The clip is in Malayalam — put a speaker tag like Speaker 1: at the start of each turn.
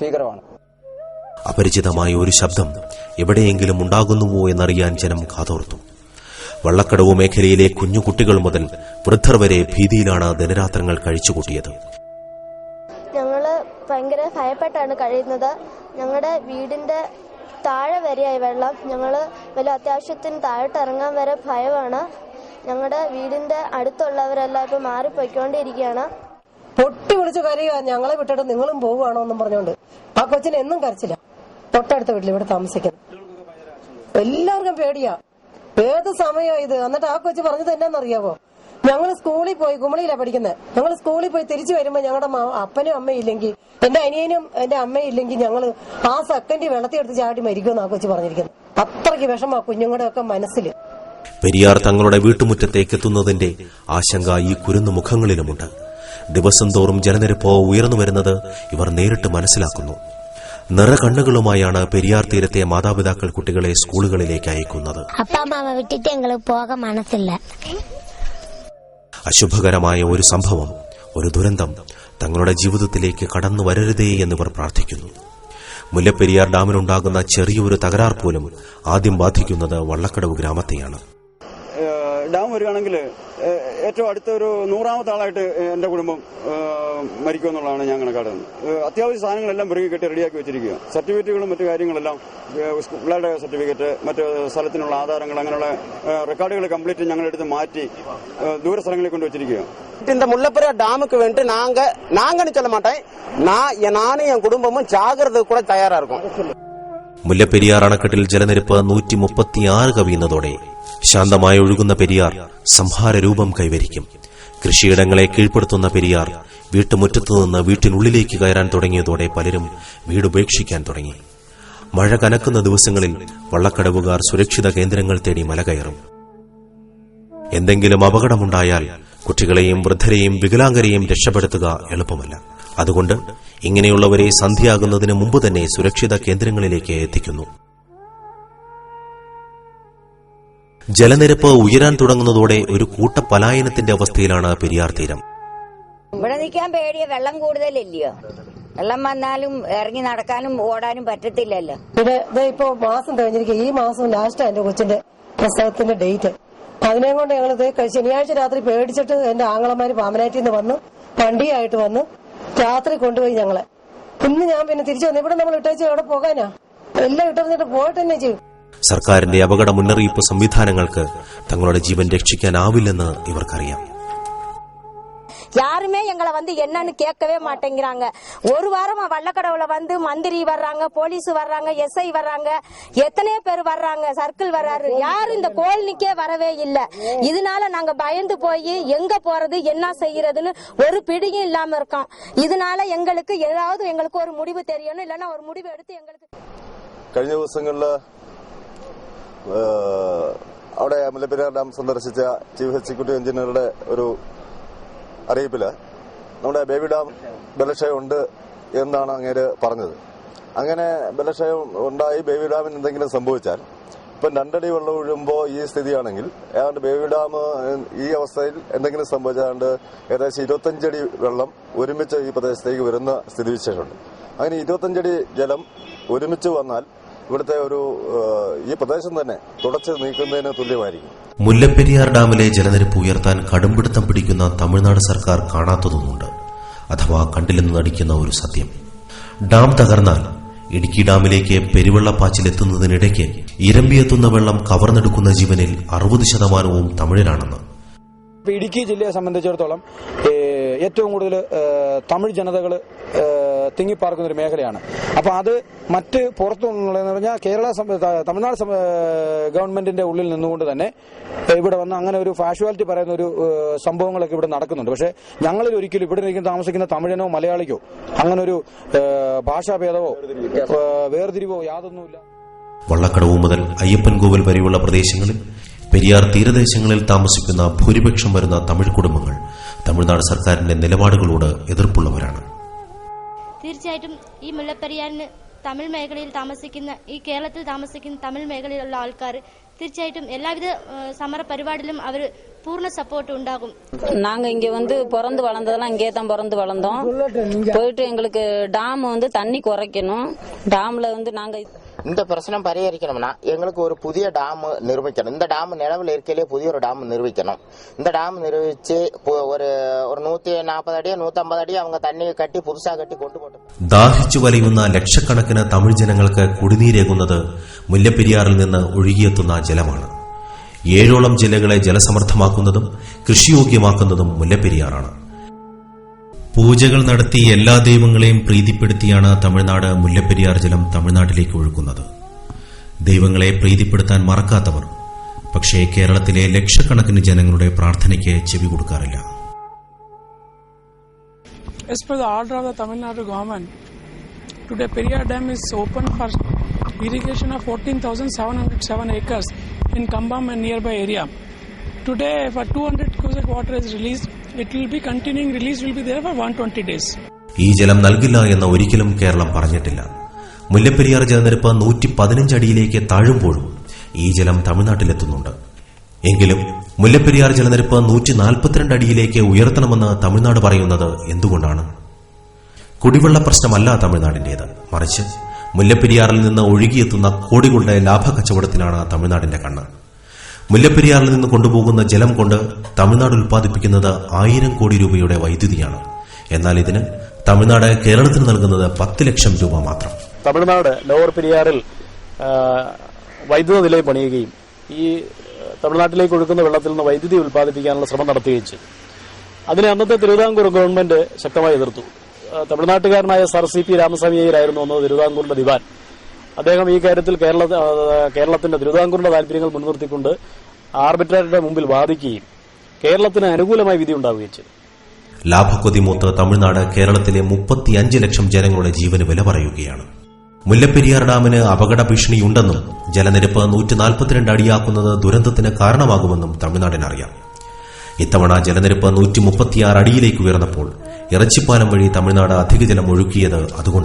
Speaker 1: ഭീകരമാണ്.
Speaker 2: അപരിചിതമായ ഒരു ശബ്ദം എവിടെയെങ്കിലും ഉണ്ടാകുന്നുവോ എന്നറിയാൻ ജനം കാതോർത്തു. വള്ളക്കടവ് മേഖലയിലെ കുഞ്ഞുകുട്ടികൾ മുതൽ വൃദ്ധർ വരെ ഭീതിയിലാണ് ദിനരാത്രങ്ങൾ കഴിച്ചുകൂട്ടിയത്.
Speaker 3: ഞങ്ങള് ഭയങ്കര ഭയപ്പെട്ടാണ് കഴിയുന്നത്. ഞങ്ങളുടെ വീടിന്റെ താഴെ വരെയായി വെള്ളം. ഞങ്ങള് വലിയ അത്യാവശ്യത്തിന് താഴോട്ട് ഇറങ്ങാൻ വരെ ഭയമാണ്. ഞങ്ങളുടെ വീടിന്റെ അടുത്തുള്ളവരെല്ലാം ഇപ്പൊ മാറിപ്പോയിക്കൊണ്ടിരിക്കുകയാണ്.
Speaker 4: പൊട്ടി വിളിച്ച് കരയുക, ഞങ്ങളെ വിട്ടിട്ട് നിങ്ങളും പോവുകയാണോ എന്നും പറഞ്ഞുകൊണ്ട്. ആ കൊച്ചിന് എന്നും കരച്ചില്ല. തൊട്ടടുത്ത വീട്ടിൽ ഇവിടെ താമസിക്കുന്നു. എല്ലാവർക്കും പേടിയാ, ഏത് സമയം ഇത്. എന്നിട്ട് ആ കൊച്ചു പറഞ്ഞത് എന്നാന്നറിയാവോ, ഞങ്ങൾ സ്കൂളിൽ പോയി, കുമളിയിലാണ് പഠിക്കുന്നത്, ഞങ്ങൾ സ്കൂളിൽ പോയി തിരിച്ചു വരുമ്പോ ഞങ്ങളുടെ അപ്പനും അമ്മയും ഇല്ലെങ്കിൽ, എന്റെ അനിയനും എന്റെ അമ്മയും ഇല്ലെങ്കിൽ ഞങ്ങൾ ആ സെക്കൻഡ് വെള്ളത്തിയെടുത്ത് ചാടി മരിക്കുമെന്ന് ആ കൊച്ചു പറഞ്ഞിരിക്കുന്നത്. അത്രയ്ക്ക് വിഷമാ കുഞ്ഞുങ്ങളുടെ ഒക്കെ മനസ്സിൽ.
Speaker 2: പെരിയാർ തങ്ങളുടെ വീട്ടുമുറ്റത്തേക്ക് എത്തുന്നതിന്റെ ആശങ്ക ഈ കുരുന്നു മുഖങ്ങളിലുമുണ്ട്. ദിവസം തോറും ജലനിരപ്പ് ഉയർന്നു വരുന്നത് ഇവർ നേരിട്ട് മനസ്സിലാക്കുന്നു. നിറകണ്ണുകളുമായാണ് പെരിയാർ തീരത്തെ മാതാപിതാക്കൾ കുട്ടികളെ സ്കൂളുകളിലേക്ക് അയക്കുന്നത്. അശുഭകരമായ ഒരു സംഭവം, ഒരു ദുരന്തം തങ്ങളുടെ ജീവിതത്തിലേക്ക് കടന്നു വരരുതേ എന്നിവർ പ്രാർത്ഥിക്കുന്നു. മുല്ലപ്പെരിയാർ ഡാമിനുണ്ടാകുന്ന ചെറിയൊരു തകരാർ പോലും ആദ്യം ബാധിക്കുന്നത് വള്ളക്കടവ് ഗ്രാമത്തെയാണ്.
Speaker 1: ഡാം വരികയാണെങ്കിൽ ഏറ്റവും അടുത്ത ഒരു 100ാമത്തെ ആളായിട്ട് എന്റെ കുടുംബം മരിക്കുമെന്നുള്ളതാണ് ഞാൻ കണക്കാടുന്നത്. അത്യാവശ്യ സാധനങ്ങളെല്ലാം പെറുകി കെട്ടി റെഡിയാക്കി വെച്ചിരിക്കുക. സർട്ടിഫിക്കറ്റുകളും മറ്റു കാര്യങ്ങളെല്ലാം, പിള്ളേരുടെ സർട്ടിഫിക്കറ്റ്, മറ്റ് സ്ഥലത്തിനുള്ള ആധാരങ്ങൾ, അങ്ങനെയുള്ള റെക്കോർഡുകൾ കംപ്ലീറ്റ് ഞങ്ങളെടുത്ത് മാറ്റി ദൂര സ്ഥലങ്ങളിൽ കൊണ്ടുവച്ചിരിക്കുക.
Speaker 5: இந்த முல்லப்பெரியார் டாமுக்கு வந்துட்டு நாங்கன்னு சொல்ல மாட்டேன், நானும் என் குடும்பமும் ஜாகிரதை கூட தயாரா இருக்கும்.
Speaker 2: മുല്ലപ്പെരിയാർ അണക്കെട്ടിൽ ജലനിരപ്പ് 136 കവിയുന്നതോടെ ശാന്തമായി ഒഴുകുന്ന പെരിയാർ സംഹാരരൂപം കൈവരിക്കും. കൃഷിയിടങ്ങളെ കീഴ്പ്പെടുത്തുന്ന പെരിയാർ വീട്ടുമുറ്റത്തുനിന്ന് വീട്ടിനുള്ളിലേക്ക് കയറാൻ തുടങ്ങിയതോടെ പലരും വീടുപേക്ഷിക്കാൻ തുടങ്ങി. മഴ കനക്കുന്ന ദിവസങ്ങളിൽ വള്ളക്കടവുകാർ സുരക്ഷിത കേന്ദ്രങ്ങൾ തേടി മല കയറും. എന്തെങ്കിലും അപകടമുണ്ടായാൽ കുട്ടികളെയും വൃദ്ധരെയും വികലാംഗരെയും രക്ഷപ്പെടുത്തുക എളുപ്പമല്ല. അതുകൊണ്ട് ഇങ്ങനെയുള്ളവരെ സന്ധ്യയാകുന്നതിന് മുമ്പ് തന്നെ സുരക്ഷിത കേന്ദ്രങ്ങളിലേക്ക് എത്തിക്കുന്നു. ജലനിരപ്പ് ഉയരാൻ തുടങ്ങുന്നതോടെ ഒരു കൂട്ടപലായനത്തിന്റെ അവസ്ഥയിലാണ് പെരിയാർ തീരം.
Speaker 6: ഇവിടെ നിൽക്കാൻ പേടിയ, വെള്ളം കൂടുതലില്ലയോ. വെള്ളം വന്നാലും ഇറങ്ങി നടക്കാനും ഓടാനും പറ്റത്തില്ലല്ലോ.
Speaker 4: ഇവിടെ ഇപ്പൊ മാസം കഴിഞ്ഞിരിക്കും. ഈ മാസം ലാസ്റ്റ് എന്റെ കൊച്ചിന്റെ പ്രസവത്തിന്റെ ഡേറ്റ്. അതിനെ കൊണ്ട് ഞങ്ങൾ ശനിയാഴ്ച രാത്രി പേടിച്ചിട്ട് എന്റെ ആങ്ങളമാര് പാമനാറ്റിൽ നിന്ന് വന്ന് വണ്ടിയായിട്ട് വന്ന് രാത്രി കൊണ്ടുപോയി ഞങ്ങളെ. ഇന്ന് ഞാൻ പിന്നെ തിരിച്ചു വന്നു. ഇവിടെ നമ്മൾ ഇട്ടേച്ച് എവിടെ പോകാനാ? എല്ലാം ഇട്ടെറിഞ്ഞിട്ട് പോയിട്ട് തന്നെ ചെയ്യും.
Speaker 2: സർക്കാരിന്റെ അപകട മുന്നറിയിപ്പ് സംവിധാനങ്ങൾക്ക് തങ്ങളുടെ ജീവൻ രക്ഷിക്കാനാവില്ലെന്ന് ഇവർക്കറിയാം.
Speaker 3: யாருமே எங்களை என்னன்னு கேட்கவே மாட்டேங்கிறாங்க. ஒரு வாரமா வள்ளக்கடவுல மந்திரி வர்றாங்க, போலீஸ் வர்றாங்க, எஸ்ஐ வர்றாங்க, எத்தனையோ பேர் வர்றாங்க, சர்க்கிள் வர்றாரு. யாரும் இந்த கோலனிக்கே வரவே இல்ல. இதனால நாங்க பயந்து போய் எங்க போறது, என்ன செய்யறதுன்னு ஒரு பிடியும் இல்லாம இருக்கோம். இதனால எங்களுக்கு ஏதாவது எங்களுக்கு ஒரு முடிவு தெரியணும், இல்லன்னா ஒரு முடிவு எடுத்து எங்களுக்கு.
Speaker 7: കഴിഞ്ഞ ദിവസങ്ങളിൽ അവിടെ മുല്ലപ്പെരിയാർ ഡാം സന്ദർശിച്ച ചീഫ് എക്സിക്യൂട്ടീവ് എഞ്ചിനീയറുടെ ഒരു അറിയിപ്പില് നമ്മുടെ ബേബി ഡാം ബലക്ഷയം ഉണ്ട് എന്നാണ് അങ്ങേര് പറഞ്ഞത്. അങ്ങനെ ബലക്ഷയം ഉണ്ടായി ബേബി ഡാമിന് എന്തെങ്കിലും സംഭവിച്ചാൽ, ഇപ്പം 2 അടി വെള്ളം ഒഴുകുമ്പോൾ ഈ സ്ഥിതിയാണെങ്കിൽ ഏതാണ്ട് ബേബി ഡാം ഈ അവസ്ഥയിൽ എന്തെങ്കിലും സംഭവിച്ചാണ്ട് ഏകദേശം 25 അടി വെള്ളം ഒരുമിച്ച് ഈ പ്രദേശത്തേക്ക് വരുന്ന സ്ഥിതിവിശേഷമുണ്ട്. അങ്ങനെ 25 അടി ജലം ഒരുമിച്ച് വന്നാൽ ഇവിടുത്തെ ഈ പ്രദേശം തന്നെ തുടച്ചു നീക്കുന്നതിന് തുല്യമായിരിക്കും.
Speaker 2: മുല്ലപ്പെരിയാർ ഡാമിലെ ജലനിരപ്പ് ഉയർത്താൻ കടുംപിടുത്തം പിടിക്കുന്ന തമിഴ്നാട് സർക്കാർ കാണാത്തതൊന്നുണ്ട്, അഥവാ കണ്ടില്ലെന്ന് നടിക്കുന്ന ഒരു സത്യം. ഡാം തകർന്നാൽ ഇടുക്കി ഡാമിലേക്ക് പെരുവെള്ളപ്പാച്ചിലെത്തുന്നതിനിടയ്ക്ക് ഇരമ്പിയെത്തുന്ന വെള്ളം കവർന്നെടുക്കുന്ന ജീവനിൽ 60% തമിഴരാണെന്ന്.
Speaker 1: ഇടുക്കി ജില്ലയെ സംബന്ധിച്ചിടത്തോളം ഏറ്റവും കൂടുതൽ തമിഴ് ജനതകൾ തിങ്ങിപ്പാർക്കുന്ന ഒരു മേഖലയാണ്. അപ്പൊ അത് മറ്റ് പുറത്തുനിന്നുള്ളതെന്ന് പറഞ്ഞാൽ തമിഴ്നാട് ഗവൺമെന്റിന്റെ ഉള്ളിൽ നിന്നുകൊണ്ട് തന്നെ ഇവിടെ വന്ന് അങ്ങനെ ഒരു ഫാഷ്വാലിറ്റി പറയുന്ന ഒരു സംഭവങ്ങളൊക്കെ ഇവിടെ നടക്കുന്നുണ്ട്. പക്ഷെ ഞങ്ങളിൽ ഒരിക്കലും ഇവിടെ താമസിക്കുന്ന തമിഴനോ മലയാളിക്കോ അങ്ങനെ ഒരു ഭാഷാഭേദമോ വേർതിരിവോ യാതൊന്നുമില്ല.
Speaker 2: വള്ളക്കടവ് മുതൽ അയ്യപ്പൻകോവിൽ വരെയുള്ള പ്രദേശങ്ങളിൽ പെരിയാർ തീരദേശങ്ങളിൽ താമസിക്കുന്ന ഭൂരിപക്ഷം വരുന്ന തമിഴ് കുടുംബങ്ങൾ തമിഴ്നാട് സർക്കാരിന്റെ നിലപാടുകളോട് എതിർപ്പുള്ളവരാണ്.
Speaker 8: തീർച്ചയായിട്ടും ഈ മുല്ലപ്പെരിയാറിന് തമിഴ് മേഖലയിൽ താമസിക്കുന്ന, ഈ കേരളത്തിൽ താമസിക്കുന്ന തമിഴ് മേഖലയിലുള്ള ആൾക്കാർ തീർച്ചയായിട്ടും എല്ലാവിധ സമര പരിപാടിയിലും അവർ பூர்ண சப்போர்ட் உண்டாகும்.
Speaker 9: நாங்க இங்க வந்து பிறந்து வளர்ந்ததெல்லாம் இங்கே தான் பிறந்து வளர்ந்தோம். போயிட்டு எங்களுக்கு டாம் வந்து தண்ணி குறைக்கணும். டாம்ல வந்து நாங்க
Speaker 10: இந்த பிரச்சனை பரிகரிக்கணும்னா எங்களுக்கு ஒரு புதிய டாம் நிர்மிக்கணும். இந்த டாம் நிலவில் இருக்கையிலே புதிய ஒரு டாம் நிர்மிக்கணும். இந்த டாம் நிர்மிச்சு ஒரு 140 അടി 150 അടി அவங்க தண்ணி கட்டி புதுசா கட்டி கொண்டு போட்டு
Speaker 2: ദാഹിച്ചു വലയുന്ന ലക്ഷക്കണക്കിന് തമിഴ് ജനങ്ങൾക്ക് കുടിനീരേകുന്നത് മുല്ലപ്പെരിയാറിൽ നിന്ന് ഒഴുകിയെത്തുന്ന ജലമാണ്. 7ഓളം ജില്ലകളെ ജലസമൃദ്ധമാക്കുന്നതും കൃഷിയോഗ്യമാക്കുന്നതും മുല്ലപ്പെരിയാറാണ്. പൂജകൾ നടത്തി എല്ലാ ദൈവങ്ങളെയും പ്രീതിപ്പെടുത്തിയാണ് തമിഴ്നാട് മുല്ലപ്പെരിയാർ ജലം തമിഴ്നാട്ടിലേക്ക് ഒഴുക്കുന്നത്. ദൈവങ്ങളെ പ്രീതിപ്പെടുത്താൻ മറക്കാത്തവർ പക്ഷേ കേരളത്തിലെ ലക്ഷക്കണക്കിന് ജനങ്ങളുടെ പ്രാർത്ഥനയ്ക്ക് ചെവി കൊടുക്കാറില്ല.
Speaker 11: As per the order of the Tamil Nadu government, today Periyar Dam is open for irrigation of 14,707 acres in Kambam and nearby area. Today, for 200 cubic water is released. It will be continuing release will be there for 120 days.
Speaker 2: ഈ ജലം നൽകില്ല എന്ന് ഒരിക്കലും കേരളം പറഞ്ഞിട്ടില്ല. മുല്ലപ്പെരിയാർ ജലനിരപ്പ് 115 അടിയിലേക്ക് താഴുമ്പോഴും ഈ ജലം തമിഴ്നാട്ടിലെത്തുന്നുണ്ട്. എങ്കിലും മുല്ലപ്പെരിയാർ ജലനിരപ്പ് 142 അടിയിലേക്ക് ഉയർത്തണമെന്ന് തമിഴ്നാട് പറയുന്നത് എന്തുകൊണ്ടാണ്? കുടിവെള്ള പ്രശ്നമല്ല തമിഴ്നാടിന്റേത്, മറിച്ച് മുല്ലപ്പെരിയാറിൽ നിന്ന് ഒഴുകിയെത്തുന്ന കോടികളുടെ ലാഭക്കച്ചവടത്തിനാണ് തമിഴ്നാടിന്റെ കണ്ണ്. മുല്ലപ്പെരിയാറിൽ നിന്ന് കൊണ്ടുപോകുന്ന ജലം കൊണ്ട് തമിഴ്നാട് ഉൽപ്പാദിപ്പിക്കുന്നത് 1000 കോടി രൂപയുടെ വൈദ്യുതിയാണ്. എന്നാൽ ഇതിന് തമിഴ്നാട് കേരളത്തിന് നൽകുന്നത് 10 ലക്ഷം രൂപ മാത്രം.
Speaker 12: തമിഴ്നാട് ലോവർ പെരിയാറിൽ വൈദ്യുത നിലയം പണിയുകയും ഈ തമിഴ്നാട്ടിലേക്ക് ഒഴുക്കുന്ന വെള്ളത്തിൽ നിന്ന് വൈദ്യുതി ഉൽപ്പാദിപ്പിക്കാനുള്ള ശ്രമം നടത്തുകയും ചെയ്തു. അതിനെ അന്നത്തെ തിരുവിതാംകൂർ ഗവൺമെന്റ് ശക്തമായി എതിർത്തു. തമിഴ്നാട്ടുകാരനായ സർ CP രാമസ്വാമി അയ്യരായിരുന്നു അന്ന് തിരുവിതാംകൂറിന്റെ ദിവാൻ. അദ്ദേഹം ഈ കാര്യത്തിൽ കേരളത്തിന്റെ തിരുവിതാംകൂറിന്റെ താല്പര്യങ്ങൾ മുൻനിർത്തിക്കൊണ്ട് ആർബിട്രേറ്ററുടെ മുമ്പിൽ വാദിക്കുകയും കേരളത്തിന് അനുകൂലമായ വിധി ഉണ്ടാവുകയും ചെയ്തു.
Speaker 2: ലാഭക്കൊതി മൂത്ത് തമിഴ്നാട് കേരളത്തിലെ 35 ലക്ഷം ജനങ്ങളുടെ ജീവന് വില പറയുകയാണ്. മുല്ലപ്പെരിയാർ ഡാമിന് അപകട ഭീഷണിയുണ്ടെന്നും ജലനിരപ്പ് 142 അടിയാക്കുന്നത് ദുരന്തത്തിന് കാരണമാകുമെന്നും തമിഴ്നാടിനറിയാം. ഇത്തവണ ജലനിരപ്പ് 136 അടിയിലേക്ക് ഉയർന്നപ്പോൾ ഇറച്ചിപ്പാലം വഴി തമിഴ്നാട് അധിക ജലം ഒഴുക്കിയത് അതുകൊണ്ടാണ്.